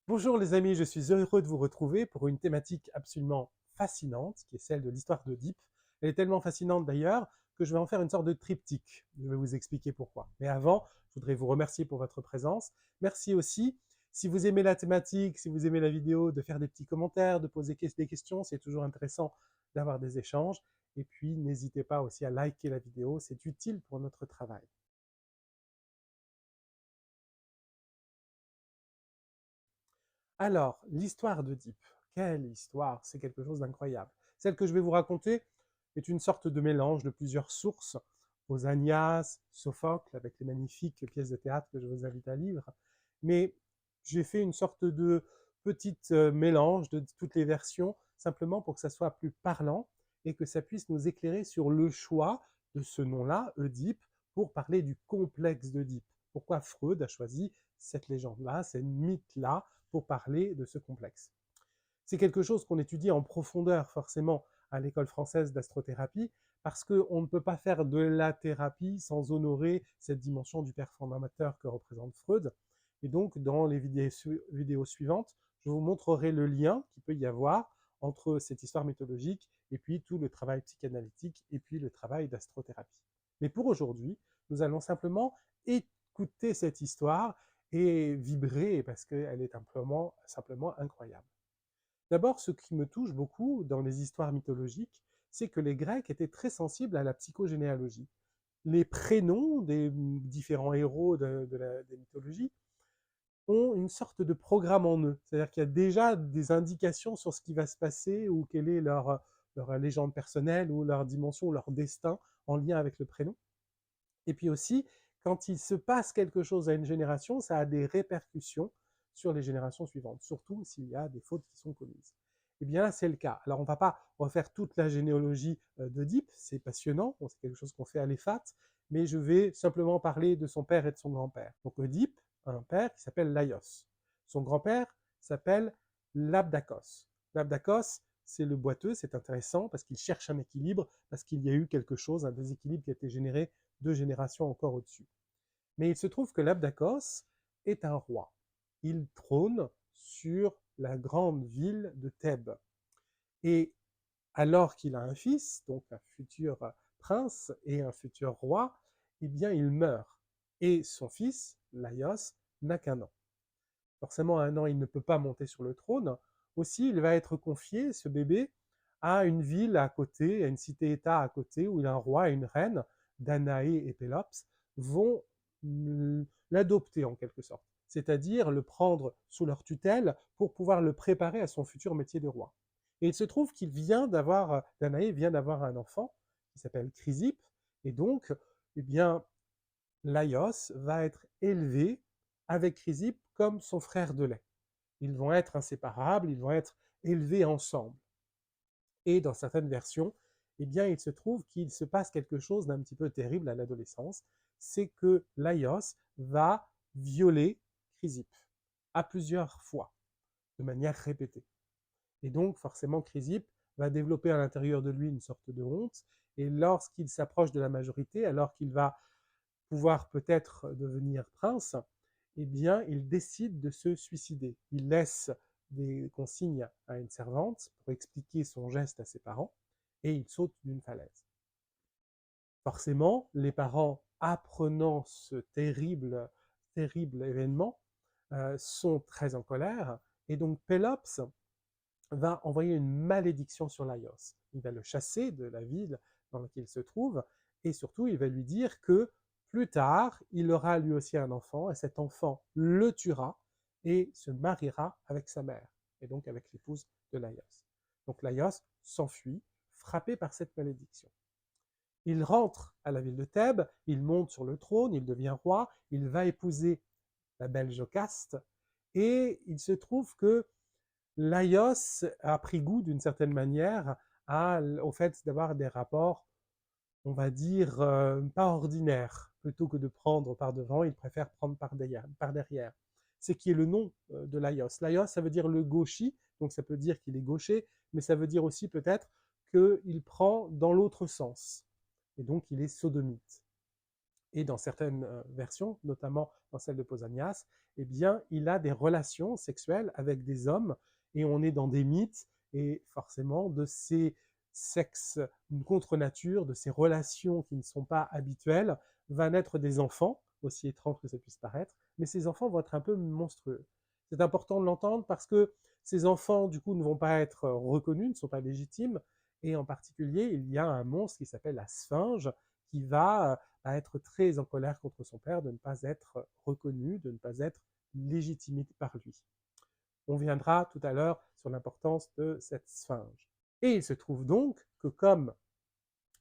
Bonjour les amis, je suis heureux de vous retrouver pour une thématique absolument fascinante, qui est celle de l'histoire d'Oedipe. Elle est tellement fascinante d'ailleurs que je vais en faire une sorte de triptyque. Je vais vous expliquer pourquoi. Mais avant, je voudrais vous remercier pour votre présence. Merci aussi, si vous aimez la thématique, si vous aimez la vidéo, de faire des petits commentaires, de poser des questions. C'est toujours intéressant d'avoir des échanges. Et puis, n'hésitez pas aussi à liker la vidéo, c'est utile pour notre travail. Alors, l'histoire d'Oedipe. Quelle histoire! C'est quelque chose d'incroyable. Celle que je vais vous raconter est une sorte de mélange de plusieurs sources, Pausanias, Sophocle, avec les magnifiques pièces de théâtre que je vous invite à lire. Mais j'ai fait une sorte de petite mélange de toutes les versions, simplement pour que ça soit plus parlant et que ça puisse nous éclairer sur le choix de ce nom-là, Oedipe, pour parler du complexe d'Oedipe. Pourquoi Freud a choisi cette légende-là, ce mythe-là, pour parler de ce complexe. C'est quelque chose qu'on étudie en profondeur forcément à l'école française d'astrothérapie, parce qu'on ne peut pas faire de la thérapie sans honorer cette dimension du père fondateur que représente Freud. Et donc, dans les vidéos suivantes, je vous montrerai le lien qu'il peut y avoir entre cette histoire mythologique et puis tout le travail psychanalytique et puis le travail d'astrothérapie. Mais pour aujourd'hui, nous allons simplement écouter cette histoire et vibrer parce qu'elle est simplement incroyable. D'abord, ce qui me touche beaucoup dans les histoires mythologiques, c'est que les Grecs étaient très sensibles à la psychogénéalogie. Les prénoms des différents héros des mythologies ont une sorte de programme en eux. C'est-à-dire qu'il y a déjà des indications sur ce qui va se passer ou quelle est leur légende personnelle ou leur dimension, leur destin en lien avec le prénom. Et puis aussi, quand il se passe quelque chose à une génération, ça a des répercussions sur les générations suivantes, surtout s'il y a des fautes qui sont commises. Eh bien là, c'est le cas. Alors, on ne va pas refaire toute la généalogie d'Oedipe, c'est passionnant, c'est quelque chose qu'on fait à l'EFAT, mais je vais simplement parler de son père et de son grand-père. Donc, Oedipe a un père qui s'appelle Laios. Son grand-père s'appelle Labdakos. Labdakos, c'est le boiteux, c'est intéressant parce qu'il cherche un équilibre, parce qu'il y a eu quelque chose, un déséquilibre qui a été généré 2 générations encore au-dessus. Mais il se trouve que l'Abdakos est un roi. Il trône sur la grande ville de Thèbes. Et alors qu'il a un fils, donc un futur prince et un futur roi, eh bien il meurt. Et son fils, Laios, n'a qu'1 an. Forcément, à 1 an, il ne peut pas monter sur le trône. Aussi, il va être confié, ce bébé, à une ville à côté, à une cité-État à côté, où il y a un roi et une reine, Danaé et Pélops, vont l'adopter en quelque sorte, c'est-à-dire le prendre sous leur tutelle pour pouvoir le préparer à son futur métier de roi. Et il se trouve Danaé vient d'avoir un enfant qui s'appelle Chrysippe, et donc, eh bien, Laios va être élevé avec Chrysippe comme son frère de lait. Ils vont être inséparables, ils vont être élevés ensemble. Et dans certaines versions, eh bien, il se trouve qu'il se passe quelque chose d'un petit peu terrible à l'adolescence, c'est que Laios va violer Chrysippe à plusieurs fois, de manière répétée. Et donc, forcément, Chrysippe va développer à l'intérieur de lui une sorte de honte, et lorsqu'il s'approche de la majorité, alors qu'il va pouvoir peut-être devenir prince, eh bien, il décide de se suicider. Il laisse des consignes à une servante pour expliquer son geste à ses parents et il saute d'une falaise. Forcément, les parents, apprenant ce terrible événement, sont très en colère et donc Pélops va envoyer une malédiction sur Laios. Il va le chasser de la ville dans laquelle il se trouve et surtout il va lui dire que plus tard, il aura lui aussi un enfant et cet enfant le tuera et se mariera avec sa mère et donc avec l'épouse de Laios. Donc Laios s'enfuit, frappé par cette malédiction. Il rentre à la ville de Thèbes, il monte sur le trône, il devient roi, il va épouser la belle Jocaste et il se trouve que Laios a pris goût d'une certaine manière au fait d'avoir des rapports, on va dire, pas ordinaires. Plutôt que de prendre par devant, il préfère prendre par derrière. C'est qui est le nom de Laios. Laios, ça veut dire le gauchi, donc ça peut dire qu'il est gaucher, mais ça veut dire aussi peut-être qu'il prend dans l'autre sens. Et donc il est sodomite. Et dans certaines versions, notamment dans celle de Pausanias, eh bien, il a des relations sexuelles avec des hommes, et on est dans des mythes, et forcément, de ces sexes contre nature, de ces relations qui ne sont pas habituelles, va naître des enfants, aussi étrange que ça puisse paraître, mais ces enfants vont être un peu monstrueux. C'est important de l'entendre parce que ces enfants, du coup, ne vont pas être reconnus, ne sont pas légitimes, et en particulier, il y a un monstre qui s'appelle la Sphinge, qui va être très en colère contre son père de ne pas être reconnu, de ne pas être légitimé par lui. On viendra tout à l'heure sur l'importance de cette Sphinge. Et il se trouve donc que comme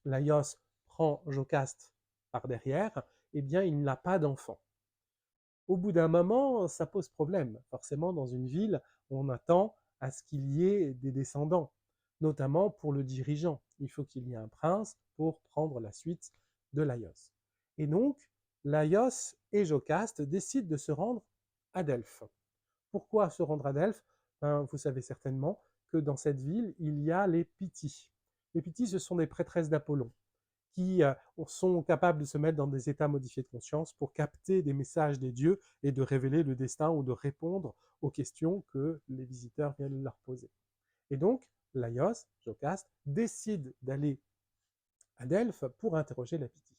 Laios prend Jocaste par derrière, eh bien, il n'a pas d'enfant. Au bout d'un moment, ça pose problème. Forcément, dans une ville, on attend à ce qu'il y ait des descendants, notamment pour le dirigeant. Il faut qu'il y ait un prince pour prendre la suite de Laios. Et donc, Laios et Jocaste décident de se rendre à Delphes. Pourquoi se rendre à Delphes? Vous savez certainement que dans cette ville, il y a les Pythies. Les Pythies, ce sont des prêtresses d'Apollon qui sont capables de se mettre dans des états modifiés de conscience pour capter des messages des dieux et de révéler le destin ou de répondre aux questions que les visiteurs viennent leur poser. Et donc, Laios, Jocaste, décide d'aller à Delphes pour interroger la Pythie.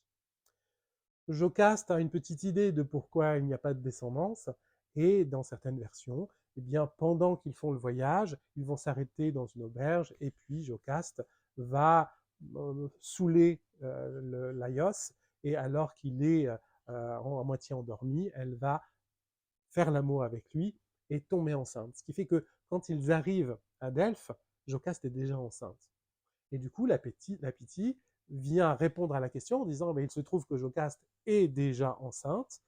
Jocaste a une petite idée de pourquoi il n'y a pas de descendance, et dans certaines versions, eh bien, pendant qu'ils font le voyage, ils vont s'arrêter dans une auberge, et puis Jocaste va saouler Laios, et alors qu'il est à moitié endormi, elle va faire l'amour avec lui et tomber enceinte. Ce qui fait que quand ils arrivent à Delphes, Jocaste est déjà enceinte. Et du coup, la Pythie vient répondre à la question en disant, il se trouve que Jocaste est déjà enceinte,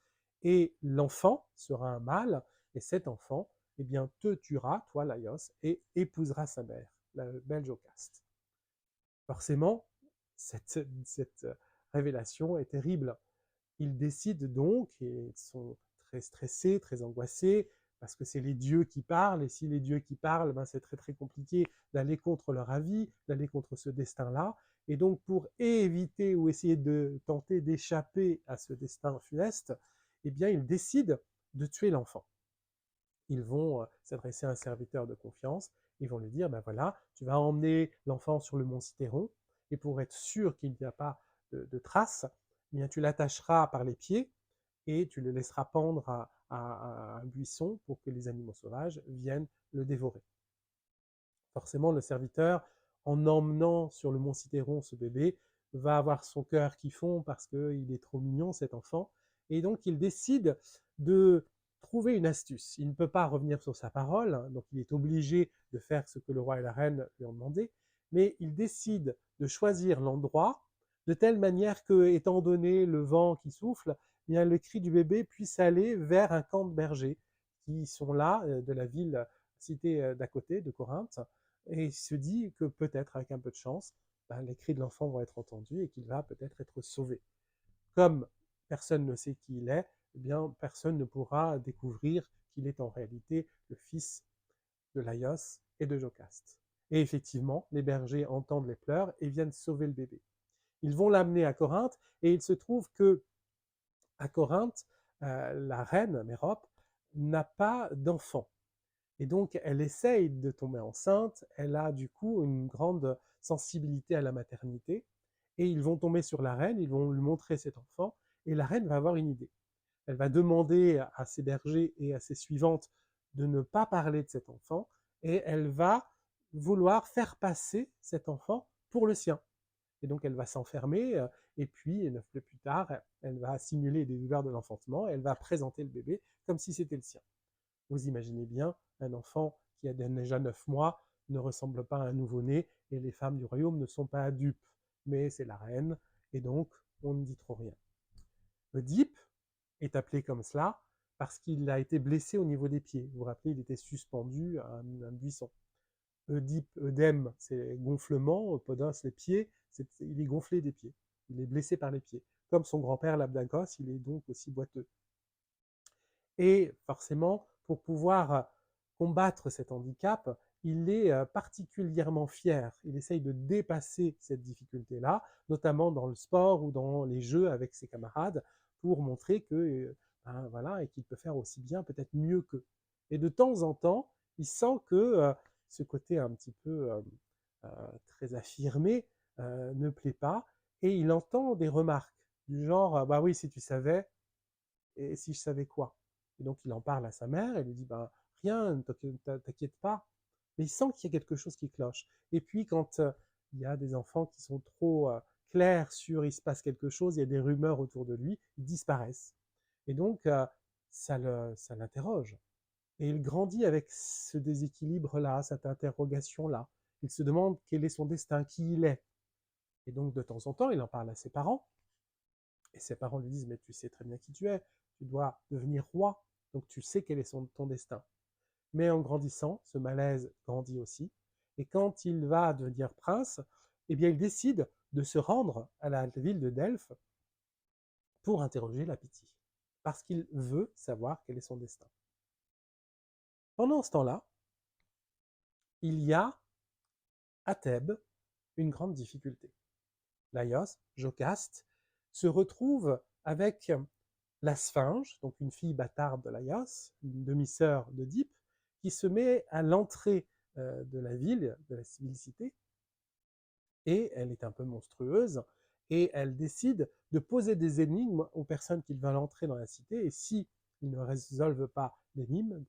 et l'enfant sera un mâle, et cet enfant, eh bien, te tuera, toi, Laios, et épousera sa mère, la belle Jocaste. Forcément, cette révélation est terrible. Ils décident donc, et sont très stressés, très angoissés, parce que c'est les dieux qui parlent, et si les dieux qui parlent, c'est très très compliqué d'aller contre leur avis, d'aller contre ce destin-là. Et donc pour éviter ou essayer de tenter d'échapper à ce destin funeste, eh bien ils décident de tuer l'enfant. Ils vont s'adresser à un serviteur de confiance, ils vont lui dire, voilà, tu vas emmener l'enfant sur le mont Cithéron, et pour être sûr qu'il n'y a pas de traces, eh bien, tu l'attacheras par les pieds, et tu le laisseras pendre à un buisson pour que les animaux sauvages viennent le dévorer. Forcément, le serviteur, en emmenant sur le mont Cithéron ce bébé, va avoir son cœur qui fond parce qu'il est trop mignon, cet enfant, et donc il décide de trouver une astuce. Il ne peut pas revenir sur sa parole, donc il est obligé de faire ce que le roi et la reine lui ont demandé, mais il décide de choisir l'endroit de telle manière que, étant donné le vent qui souffle, eh bien, le cri du bébé puisse aller vers un camp de bergers qui sont là, de la ville cité d'à côté, de Corinthe, et il se dit que peut-être, avec un peu de chance, les cris de l'enfant vont être entendus et qu'il va peut-être être sauvé. Comme personne ne sait qui il est, eh bien, personne ne pourra découvrir qu'il est en réalité le fils de Laios et de Jocaste. Et effectivement, les bergers entendent les pleurs et viennent sauver le bébé. Ils vont l'amener à Corinthe, et il se trouve que à Corinthe, la reine Mérope n'a pas d'enfant. Et donc, elle essaye de tomber enceinte, elle a du coup une grande sensibilité à la maternité, et ils vont tomber sur la reine, ils vont lui montrer cet enfant, et la reine va avoir une idée. Elle va demander à ses bergers et à ses suivantes de ne pas parler de cet enfant, et elle va vouloir faire passer cet enfant pour le sien. Et donc elle va s'enfermer, et puis 9 mois plus tard, elle va simuler des douleurs de l'enfantement, et elle va présenter le bébé comme si c'était le sien. Vous imaginez bien, un enfant qui a déjà 9 mois ne ressemble pas à un nouveau-né, et les femmes du royaume ne sont pas dupes. Mais c'est la reine, et donc on ne dit trop rien. Oedipe est appelé comme cela parce qu'il a été blessé au niveau des pieds. Vous vous rappelez, il était suspendu à un buisson. Oedipe, œdème, c'est gonflement, podos, les pieds, il est gonflé des pieds. Il est blessé par les pieds. Comme son grand-père, l'Abdagos, il est donc aussi boiteux. Et forcément, pour pouvoir combattre cet handicap, il est particulièrement fier. Il essaye de dépasser cette difficulté-là, notamment dans le sport ou dans les jeux avec ses camarades, pour montrer que ben, voilà, et qu'il peut faire aussi bien, peut-être mieux qu'eux. Et de temps en temps, il sent que ce côté un petit peu très affirmé ne plaît pas, et il entend des remarques du genre bah oui, si tu savais, et si je savais quoi. Et donc il en parle à sa mère, elle lui dit bah rien, t'inquiète pas. Mais il sent qu'il y a quelque chose qui cloche. Et puis quand il y a des enfants qui sont trop clairs sur il se passe quelque chose, il y a des rumeurs autour de lui, ils disparaissent. Et donc ça l'interroge. Et il grandit avec ce déséquilibre-là, cette interrogation-là. Il se demande quel est son destin, qui il est. Et donc de temps en temps, il en parle à ses parents. Et ses parents lui disent, mais tu sais très bien qui tu es, tu dois devenir roi, donc tu sais quel est ton destin. Mais en grandissant, ce malaise grandit aussi. Et quand il va devenir prince, eh bien, il décide de se rendre à la ville de Delphes pour interroger la Pythie, parce qu'il veut savoir quel est son destin. Pendant ce temps-là, il y a à Thèbes une grande difficulté. Laios, Jocaste, se retrouve avec la Sphinge, donc une fille bâtarde de Laios, une demi-sœur d'Oedipe, qui se met à l'entrée de la ville, de la cité, et elle est un peu monstrueuse, et elle décide de poser des énigmes aux personnes qui veulent entrer dans la cité, et si ils ne résolvent pas l'énigme,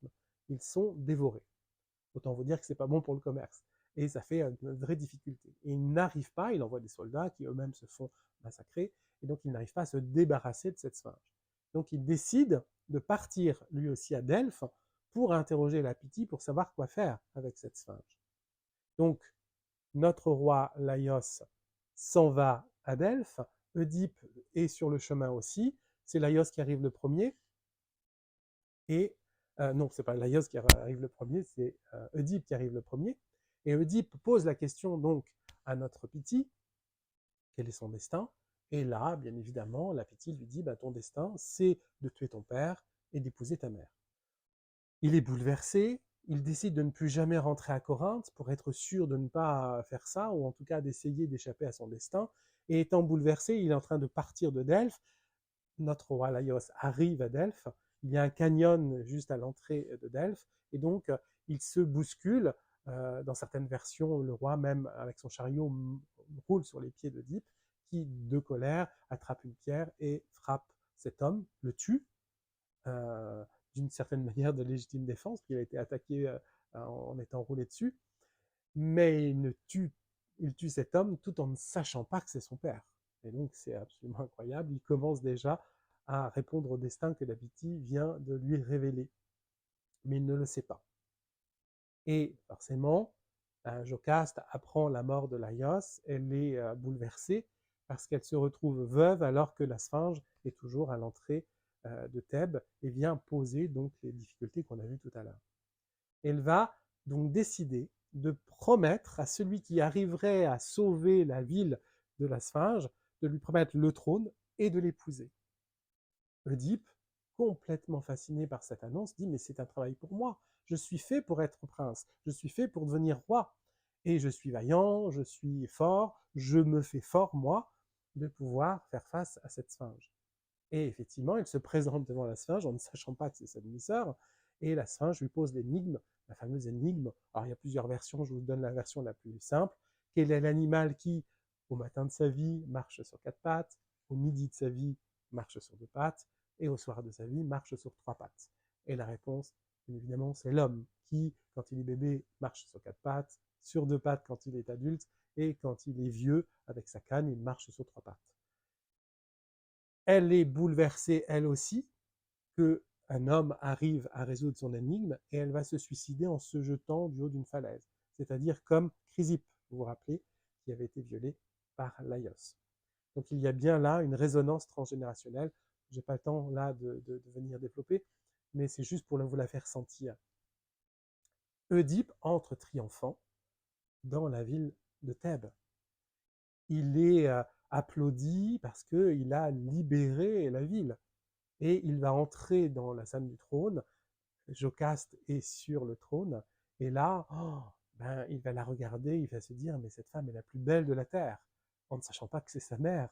ils sont dévorés. Autant vous dire que c'est pas bon pour le commerce. Et ça fait une vraie difficulté. Et il n'arrive pas, il envoie des soldats qui eux-mêmes se font massacrer, et donc il n'arrive pas à se débarrasser de cette sphinge. Donc il décide de partir lui aussi à Delphes pour interroger la Pythie pour savoir quoi faire avec cette sphinge. Donc notre roi Laios s'en va à Delphes, Oedipe est sur le chemin aussi, c'est Laios qui arrive le premier, et non, c'est pas Laios qui arrive le premier, c'est Oedipe qui arrive le premier. Et Oedipe pose la question donc à notre Pythie, quel est son destin? Et là, bien évidemment, la Pythie lui dit, bah, ton destin, c'est de tuer ton père et d'épouser ta mère. Il est bouleversé, il décide de ne plus jamais rentrer à Corinthe pour être sûr de ne pas faire ça, ou en tout cas d'essayer d'échapper à son destin. Et étant bouleversé, il est en train de partir de Delphes. Notre roi Laios arrive à Delphes. Il y a un canyon juste à l'entrée de Delphes. Et donc, il se bouscule. Dans certaines versions, le roi, même avec son chariot, roule sur les pieds d'Oedipe, qui, de colère, attrape une pierre et frappe cet homme, le tue. D'une certaine manière de légitime défense, qu'il a été attaqué en étant roulé dessus, mais il tue cet homme tout en ne sachant pas que c'est son père. Et donc c'est absolument incroyable, il commence déjà à répondre au destin que la Pythie vient de lui révéler, mais il ne le sait pas. Et forcément, Jocaste apprend la mort de Laios, elle est bouleversée parce qu'elle se retrouve veuve alors que la Sphinge est toujours à l'entrée de Thèbes et vient poser donc les difficultés qu'on a vues tout à l'heure. Elle va donc décider de promettre à celui qui arriverait à sauver la ville de la Sphinge, de lui promettre le trône et de l'épouser. Oedipe, complètement fasciné par cette annonce, dit mais c'est un travail pour moi, je suis fait pour être prince, je suis fait pour devenir roi, et je suis vaillant, je suis fort, je me fais fort moi de pouvoir faire face à cette Sphinge. Et effectivement, il se présente devant la Sphinge en ne sachant pas que c'est sa demi-sœur, et la Sphinge lui pose l'énigme, la fameuse énigme. Alors il y a plusieurs versions, je vous donne la version la plus simple. Quel est l'animal qui, au matin de sa vie, marche sur 4 pattes, au midi de sa vie, marche sur 2 pattes, et au soir de sa vie, marche sur 3 pattes? Et la réponse, bien évidemment, c'est l'homme qui, quand il est bébé, marche sur 4 pattes, sur 2 pattes quand il est adulte, et quand il est vieux, avec sa canne, il marche sur 3 pattes. Elle est bouleversée, elle aussi, qu'un homme arrive à résoudre son énigme, et elle va se suicider en se jetant du haut d'une falaise. C'est-à-dire comme Chrysippe, vous vous rappelez, qui avait été violée par Laios. Donc il y a bien là une résonance transgénérationnelle. Je n'ai pas le temps là de venir développer, mais c'est juste pour vous la faire sentir. Oedipe entre triomphant dans la ville de Thèbes. Il est applaudi parce qu'il a libéré la ville. Et il va entrer dans la salle du trône. Jocaste est sur le trône. Et là, ben, il va la regarder, il va se dire, mais cette femme est la plus belle de la terre, en ne sachant pas que c'est sa mère.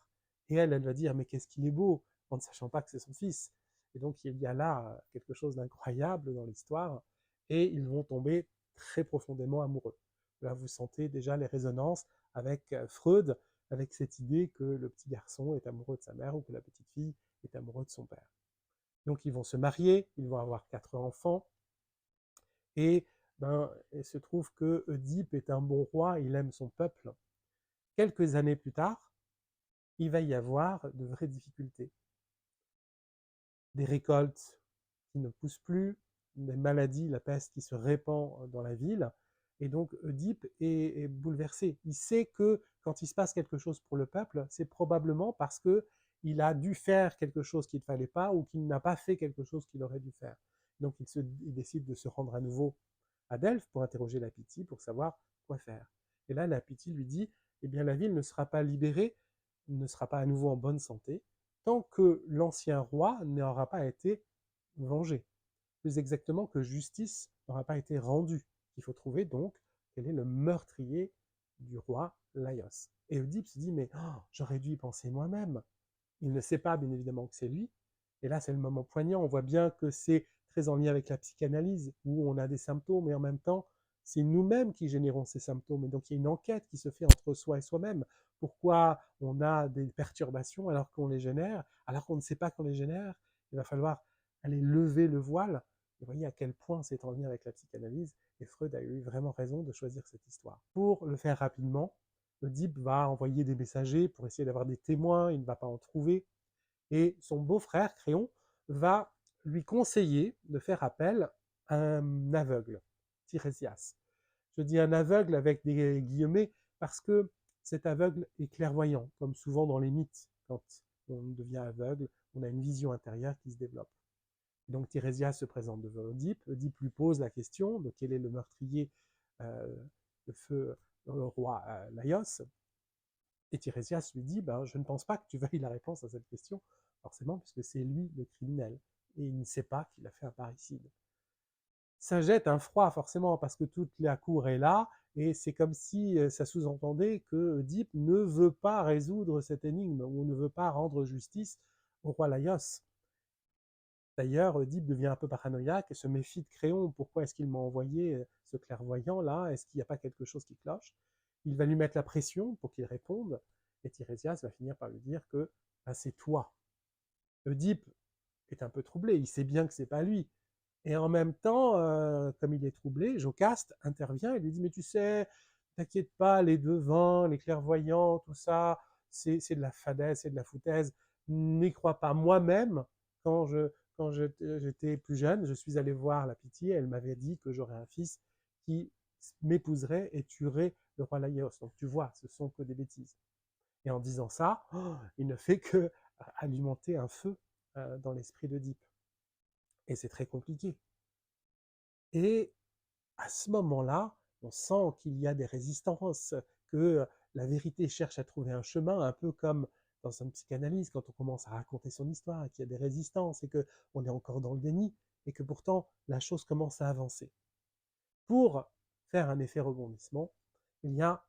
Et elle va dire, mais qu'est-ce qu'il est beau, en ne sachant pas que c'est son fils. Et donc il y a là quelque chose d'incroyable dans l'histoire, et ils vont tomber très profondément amoureux. Là, vous sentez déjà les résonances avec Freud, avec cette idée que le petit garçon est amoureux de sa mère ou que la petite fille est amoureuse de son père. Donc ils vont se marier, ils vont avoir 4 enfants, et ben, il se trouve que Oedipe est un bon roi, il aime son peuple. Quelques années plus tard, il va y avoir de vraies difficultés. Des récoltes qui ne poussent plus, des maladies, la peste qui se répand dans la ville, et donc Oedipe est bouleversé. Il sait que quand il se passe quelque chose pour le peuple, c'est probablement parce que il a dû faire quelque chose qu'il ne fallait pas ou qu'il n'a pas fait quelque chose qu'il aurait dû faire. Donc il décide de se rendre à nouveau à Delphes pour interroger la Pythie, pour savoir quoi faire. Et là, la Pythie lui dit, eh bien, la ville ne sera pas libérée, ne sera pas à nouveau en bonne santé, tant que l'ancien roi n'aura pas été vengé. Plus exactement, que justice n'aura pas été rendue. Il faut trouver donc quel est le meurtrier du roi Laios. Et Oedipe se dit, mais oh, j'aurais dû y penser moi-même. Il ne sait pas, bien évidemment, que c'est lui. Et là, c'est le moment poignant. On voit bien que c'est très en lien avec la psychanalyse, où on a des symptômes, et en même temps, c'est nous-mêmes qui générons ces symptômes. Et donc, il y a une enquête qui se fait entre soi et soi-même. Pourquoi on a des perturbations alors qu'on les génère, alors qu'on ne sait pas qu'on les génère? Il va falloir aller lever le voile. Vous voyez à quel point c'est en lien avec la psychanalyse. Et Freud a eu vraiment raison de choisir cette histoire. Pour le faire rapidement, Oedipe va envoyer des messagers pour essayer d'avoir des témoins, il ne va pas en trouver. Et son beau-frère, Créon, va lui conseiller de faire appel à un aveugle, Tirésias. Je dis un aveugle avec des guillemets parce que cet aveugle est clairvoyant, comme souvent dans les mythes. Quand on devient aveugle, on a une vision intérieure qui se développe. Et donc Tirésias se présente devant Oedipe. Oedipe lui pose la question de quel est le meurtrier de feu le roi Laios. Et Tirésias lui dit, ben, je ne pense pas que tu veuilles la réponse à cette question, forcément, puisque c'est lui le criminel. Et il ne sait pas qu'il a fait un parricide. Ça jette un froid, forcément, parce que toute la cour est là, et c'est comme si ça sous-entendait que Oedipe ne veut pas résoudre cette énigme, ou ne veut pas rendre justice au roi Laios. D'ailleurs, Oedipe devient un peu paranoïaque et se méfie de Créon. Pourquoi est-ce qu'il m'a envoyé ce clairvoyant-là? Est-ce qu'il n'y a pas quelque chose qui cloche? Il va lui mettre la pression pour qu'il réponde, et Tirésias va finir par lui dire que ben, c'est toi. Oedipe est un peu troublé, il sait bien que c'est pas lui. Et en même temps, comme il est troublé, Jocaste intervient et lui dit, mais tu sais, t'inquiète pas, les devins, les clairvoyants, tout ça, c'est de la fadaise, c'est de la foutaise. N'y crois pas. Moi-même, quand j'étais plus jeune, je suis allé voir la Pythie, elle m'avait dit que j'aurais un fils qui m'épouserait et tuerait le roi Laios. Donc tu vois, ce sont que des bêtises. Et en disant ça, il ne fait que alimenter un feu dans l'esprit d'Oedipe. Et c'est très compliqué. Et à ce moment-là, on sent qu'il y a des résistances, que la vérité cherche à trouver un chemin, un peu comme dans une psychanalyse, quand on commence à raconter son histoire, et qu'il y a des résistances, et qu'on est encore dans le déni, et que pourtant la chose commence à avancer. Pour faire un effet rebondissement, il y a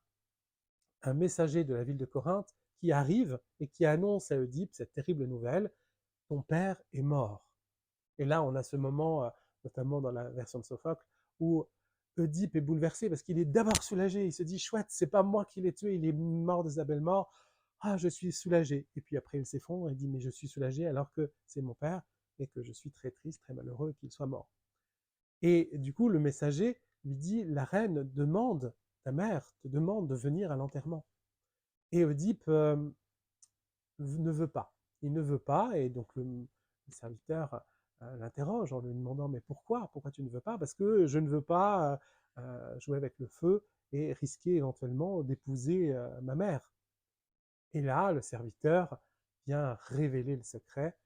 un messager de la ville de Corinthe qui arrive et qui annonce à Oedipe cette terrible nouvelle, ton père est mort. Et là, on a ce moment, notamment dans la version de Sophocle, où Oedipe est bouleversé parce qu'il est d'abord soulagé. Il se dit, chouette, c'est pas moi qui l'ai tué, il est mort de sa belle mort. Ah, je suis soulagé. Et puis après, il s'effondre et dit, mais je suis soulagé alors que c'est mon père et que je suis très triste, très malheureux qu'il soit mort. Et du coup, le messager lui dit, la reine demande, ta mère te demande de venir à l'enterrement. Et Oedipe ne veut pas. Il ne veut pas, et donc le serviteur l'interroge en lui demandant mais pourquoi tu ne veux pas? Parce que je ne veux pas jouer avec le feu et risquer éventuellement d'épouser ma mère. Et là, le serviteur vient révéler le secret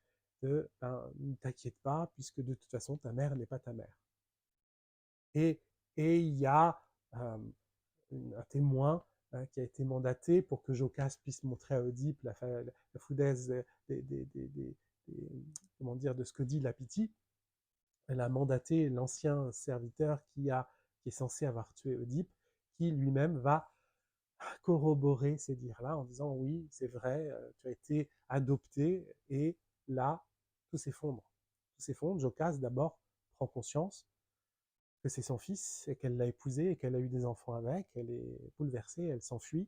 de ben, ne t'inquiète pas, puisque de toute façon, ta mère n'est pas ta mère. Et, et il y a un témoin qui a été mandaté pour que Jocaste puisse montrer à Oedipe la foutaise comment dire, de ce que dit la Pythie. Elle a mandaté l'ancien serviteur qui est censé avoir tué Oedipe qui lui-même va corroborer ces dires-là en disant oui, c'est vrai, tu as été adopté, et là, tout s'effondre. Tout s'effondre. Jocaste d'abord prend conscience que c'est son fils et qu'elle l'a épousé et qu'elle a eu des enfants avec. Elle est bouleversée, elle s'enfuit.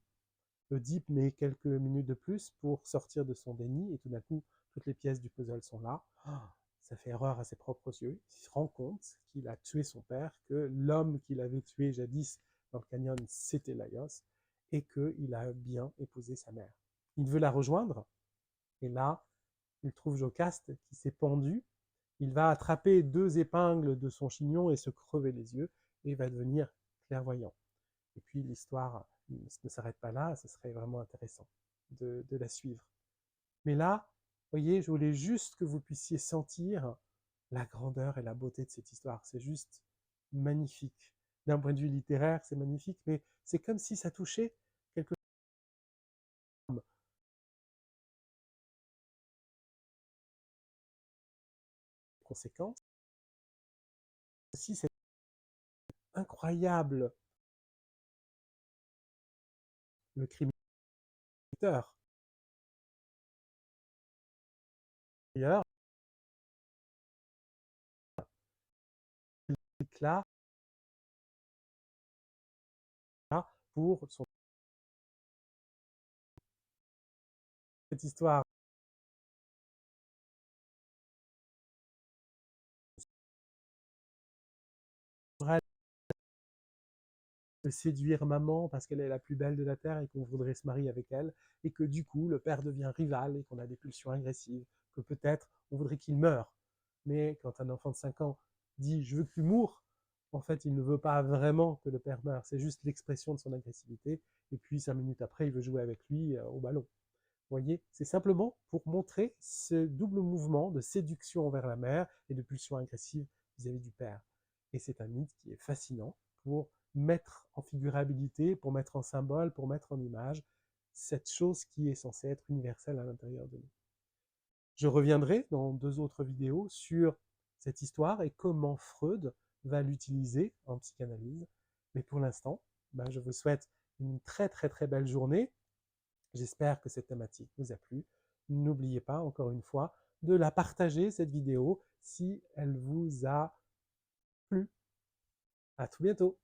Oedipe met quelques minutes de plus pour sortir de son déni, et tout d'un coup, toutes les pièces du puzzle sont là. Ça fait erreur à ses propres yeux. Il se rend compte qu'il a tué son père, que l'homme qu'il avait tué jadis dans le canyon, c'était Laios, et qu'il a bien épousé sa mère. Il veut la rejoindre, et là, il trouve Jocaste qui s'est pendu. Il va attraper 2 épingles de son chignon et se crever les yeux, et va devenir clairvoyant. Et puis l'histoire ne s'arrête pas là, ce serait vraiment intéressant de la suivre. Mais là, vous voyez, je voulais juste que vous puissiez sentir la grandeur et la beauté de cette histoire. C'est juste magnifique. D'un point de vue littéraire, c'est magnifique, mais c'est comme si ça touchait quelque chose de conséquent. Aussi, c'est incroyable, le criminateur. D'ailleurs, là pour cette histoire de séduire maman parce qu'elle est la plus belle de la terre et qu'on voudrait se marier avec elle, et que du coup le père devient rival et qu'on a des pulsions agressives, que peut-être on voudrait qu'il meure. Mais quand un enfant de 5 ans dit je veux que tu moures, en fait il ne veut pas vraiment que le père meure, c'est juste l'expression de son agressivité, et puis 5 minutes après il veut jouer avec lui au ballon. Vous voyez, c'est simplement pour montrer ce double mouvement de séduction envers la mère et de pulsion agressive vis-à-vis du père. Et c'est un mythe qui est fascinant pour mettre en figurabilité, pour mettre en symbole, pour mettre en image cette chose qui est censée être universelle à l'intérieur de nous. Je reviendrai dans 2 autres vidéos sur cette histoire et comment Freud va l'utiliser en psychanalyse. Mais pour l'instant, je vous souhaite une très très très belle journée. J'espère que cette thématique vous a plu. N'oubliez pas, encore une fois, de la partager, cette vidéo, si elle vous a plu. À tout bientôt.